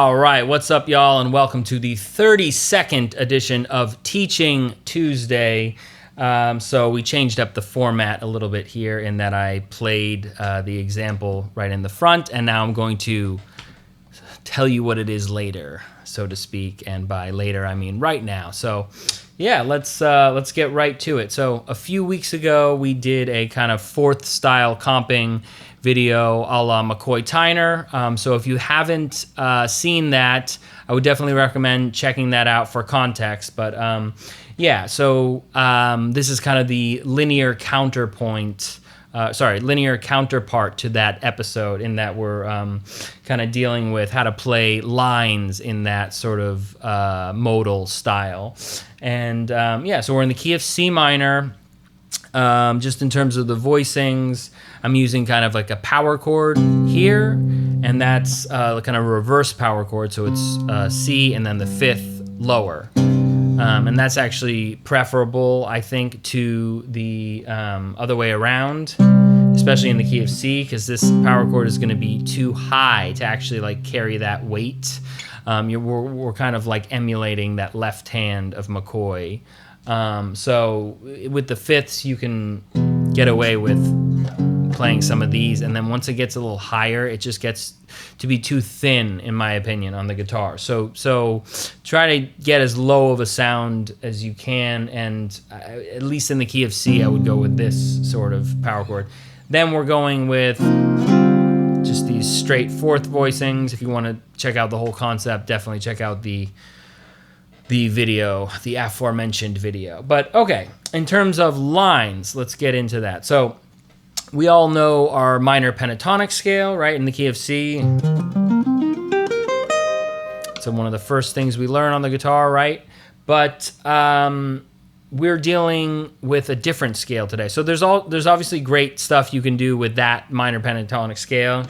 All right, what's up, y'all, and welcome to the 32nd edition of Teaching Tuesday. So we changed up the format a little bit here in that I played the example right in the front, and now I'm going to tell you what it is later, so to speak, and by later I mean right now. So yeah, let's get right to it. So a few weeks ago we did a kind of fourth style comping video a la McCoy Tyner. So if you haven't seen that, I would definitely recommend checking that out for context. But yeah, so this is kind of the linear counterpart to that episode, in that we're kind of dealing with how to play lines in that sort of modal style. And yeah, so we're in the key of C minor. Just in terms of the voicings, I'm using kind of like a power chord here, and that's kind of a reverse power chord, so it's C and then the fifth lower. And that's actually preferable, I think, to the other way around, especially in the key of C, because this power chord is going to be too high to actually like carry that weight. We're kind of like emulating that left hand of McCoy. So with the fifths, you can get away with playing some of these, and then once it gets a little higher, it just gets to be too thin, in my opinion, on the guitar. So try to get as low of a sound as you can, and at least in the key of C, I would go with this sort of power chord. Then we're going with just these straight fourth voicings. If you want to check out the whole concept, definitely check out the video, the aforementioned video. But okay, in terms of lines, let's get into that. So we all know our minor pentatonic scale, right, in the key of C. So one of the first things we learn on the guitar, right? But we're dealing with a different scale today. So there's obviously great stuff you can do with that minor pentatonic scale.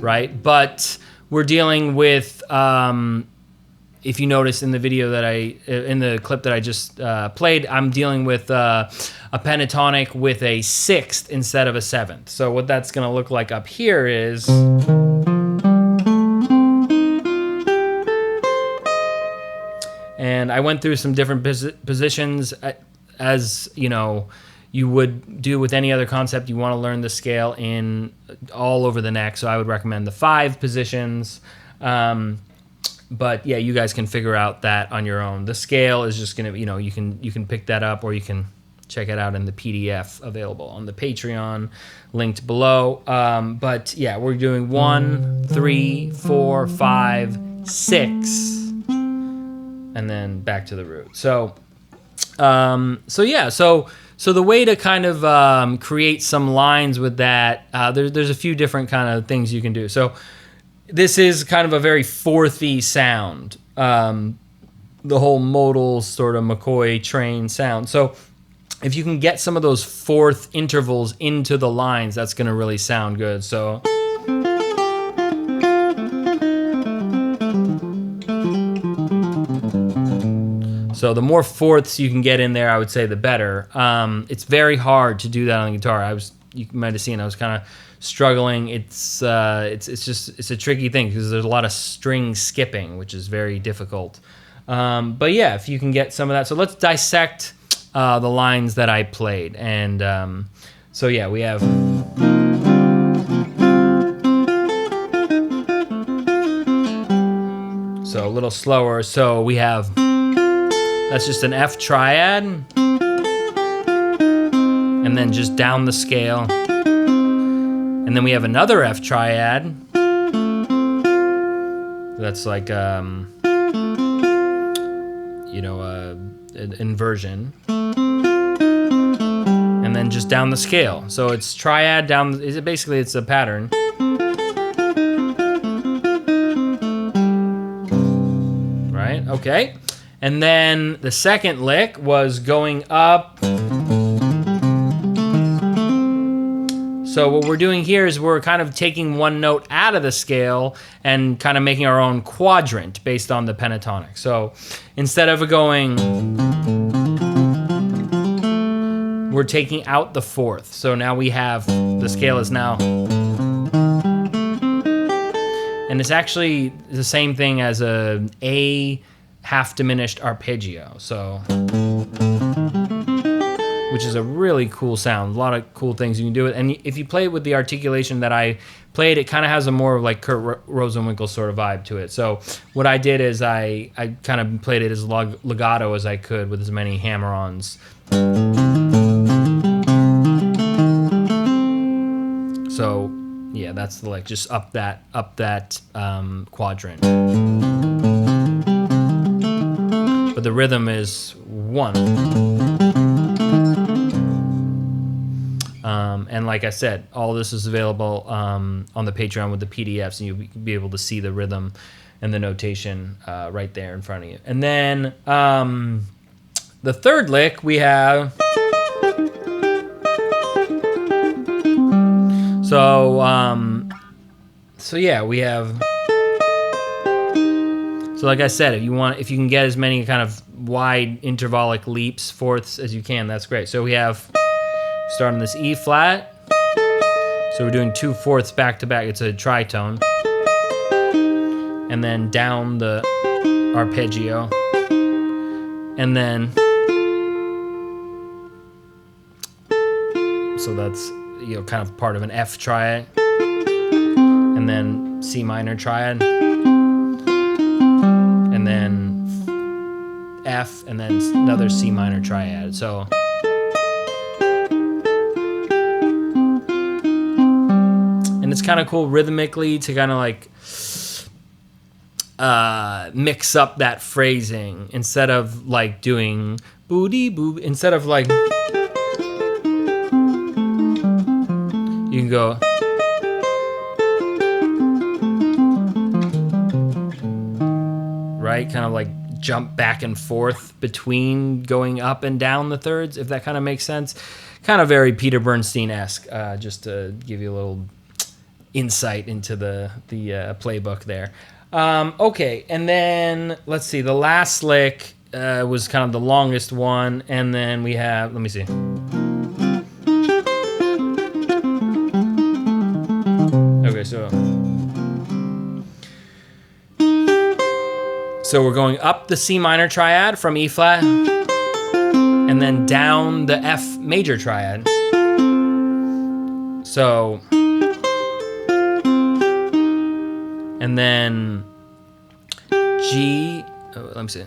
Right, but we're dealing with, if you notice in the video in the clip that I just played, I'm dealing with a pentatonic with a sixth instead of a seventh. So what that's going to look like up here is, and I went through some different positions, as you know, you would do with any other concept. You want to learn the scale in all over the neck, so I would recommend the 5 positions. But yeah, you guys can figure out that on your own. The scale is just gonna, you can pick that up, or you can check it out in the PDF available on the Patreon, linked below. But yeah, we're doing 1, 3, 4, 5, 6, and then back to the root. So yeah, so the way to kind of create some lines with that, there's a few different kind of things you can do. So this is kind of a very fourthy sound, the whole modal sort of McCoy train sound. So if you can get some of those fourth intervals into the lines, that's going to really sound good. So the more fourths you can get in there, I would say the better. It's very hard to do that on the guitar. You might have seen I was kind of struggling. It's a tricky thing because there's a lot of string skipping, which is very difficult. But yeah, if you can get some of that. So let's dissect the lines that I played. And so yeah, we have. So a little slower. So we have. That's just an F triad, and then just down the scale. And then we have another F triad. That's like, an inversion. And then just down the scale. So it's triad down, basically it's a pattern. Right, okay. And then the second lick was going up. So what we're doing here is we're kind of taking one note out of the scale and kind of making our own quadrant based on the pentatonic. So instead of going, we're taking out the fourth. So now we have, the scale is now, and it's actually the same thing as a half diminished arpeggio. So, which is a really cool sound. A lot of cool things you can do with it. And if you play it with the articulation that I played, it kind of has a more like Kurt Rosenwinkel sort of vibe to it. So what I did is I kind of played it as legato as I could with as many hammer-ons. So yeah, that's the, like, just up that quadrant. But the rhythm is 1. And like I said, all this is available on the Patreon with the PDFs, and you'll be able to see the rhythm and the notation right there in front of you. And then the third lick we have. So yeah, we have. So like I said, if you can get as many kind of wide intervallic leaps, fourths as you can, that's great. So we have. Starting this E flat, so we're doing 2 fourths back to back. It's a tritone, and then down the arpeggio, and then so that's kind of part of an F triad, and then C minor triad, and then F, and then another C minor triad. So. And it's kind of cool rhythmically to kind of like mix up that phrasing instead of like doing booty boo. Instead of like, you can go. Right? Kind of like jump back and forth between going up and down the thirds, if that kind of makes sense. Kind of very Peter Bernstein-esque, just to give you a little insight into the playbook there. Okay, and then let's see. The last lick was kind of the longest one, and then we have. Let me see. Okay, so we're going up the C minor triad from E flat, and then down the F major triad. So. And then G, let me see.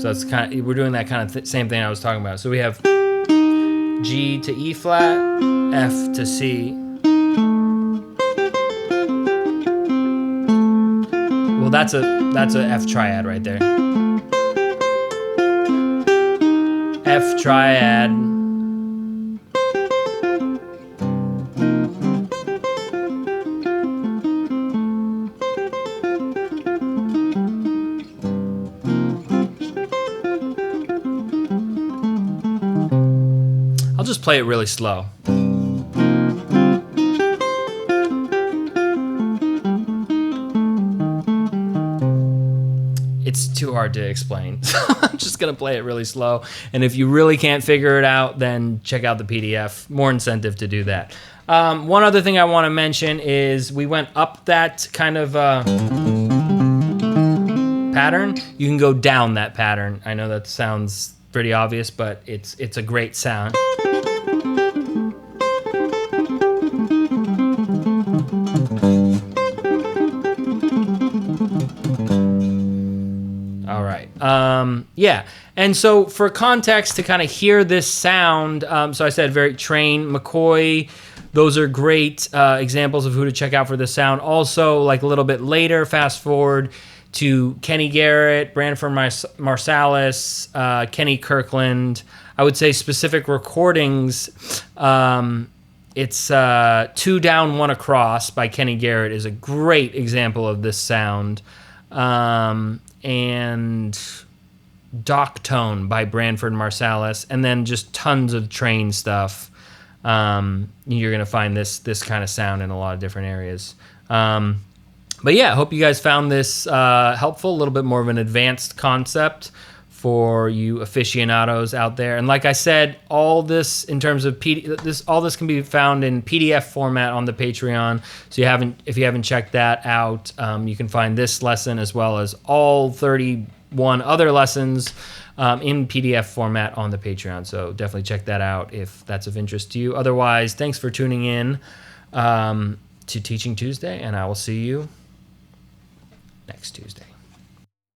So that's we're doing that kind of same thing I was talking about. So we have G to E flat, F to C. Well, that's a F triad right there. F triad. Just play it really slow. It's too hard to explain, so I'm just gonna play it really slow. And if you really can't figure it out, then check out the PDF. More incentive to do that. One other thing I want to mention is we went up that kind of pattern. You can go down that pattern. I know that sounds pretty obvious, but it's a great sound. All right. Yeah. And so for context to kind of hear this sound, so I said very Train, McCoy, those are great examples of who to check out for this sound. Also, like a little bit later, fast forward to Kenny Garrett, Branford Marsalis, Kenny Kirkland. I would say specific recordings. It's 2 Down, 1 Across by Kenny Garrett is a great example of this sound. And Dock Tone by Branford Marsalis, and then just tons of Train stuff. You're going to find this kind of sound in a lot of different areas. But yeah, I hope you guys found this helpful, a little bit more of an advanced concept for you aficionados out there. And like I said, all this in terms of all this can be found in PDF format on the Patreon. So if you haven't checked that out, you can find this lesson as well as all 31 other lessons in PDF format on the Patreon. So definitely check that out if that's of interest to you. Otherwise, thanks for tuning in to Teaching Tuesday, and I will see you next Tuesday.